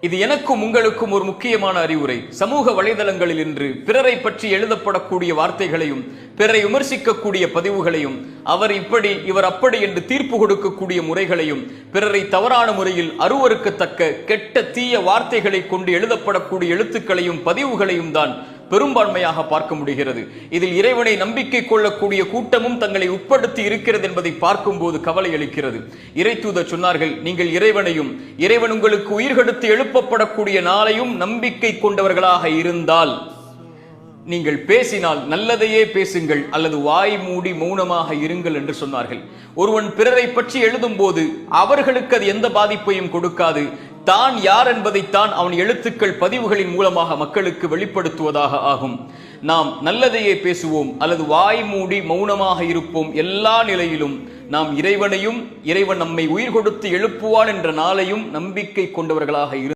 இது எனக்கும் உங்களுக்கும் ஒரு முக்கியமான அறிவுரை. சமூக வலைதளங்களில் இன்று பிறரை பற்றி எழுதப்படக்கூடிய வார்த்தைகளையும் பிறரை விமர்சிக்கக்கூடிய பதிவுகளையும் அவர் இப்படி இவர் அப்படி என்று தீர்ப்பு கொடுக்கக்கூடிய முறைகளையும் பிறரை தவறான முறையில் அருவருக்கத்தக்க கெட்ட தீய வார்த்தைகளை கொண்டு எழுதப்படக்கூடிய எழுத்துக்களையும் பதிவுகளையும் தான் பெரும்பான்மையாக பார்க்க முடிகிறது. இதில் இறைவனை நம்பிக்கை கொள்ளக்கூடிய கூட்டமும் தங்களை உட்படுத்தி இருக்கிறது என்பதை பார்க்கும் போது கவலை அளிக்கிறது. இறைத்தூதர் சொன்னார்கள், நீங்கள் இறைவனையும் இறைவன் உங்களுக்கு உயிர் கொடுத்து எழுப்பப்படக்கூடிய நாளையும் நம்பிக்கை கொண்டவர்களாக இருந்தால் நீங்கள் பேசினால் நல்லதையே பேசுங்கள் அல்லது வாய் மூடி மௌனமாக இருங்கள் என்று சொன்னார்கள். ஒருவன் பிறரை பற்றி எழுதும் போது அவர்களுக்கு அது எந்த பாதிப்பையும் கொடுக்காது. தான் யார் என்பதைத்தான் அவன் எழுத்துக்கள் பதிவுகளின் மூலமாக மக்களுக்கு வெளிப்படுத்துவதாக ஆகும். நாம் நல்லதையே பேசுவோம் அல்லது வாய் மூடி மௌனமாக இருப்போம். எல்லா நிலையிலும் நாம் இறைவனையும் இறைவன் நம்மை உயிர் கொடுத்து எழுப்புவான் என்ற நாளையும் நம்பிக்கை கொண்டவர்களாக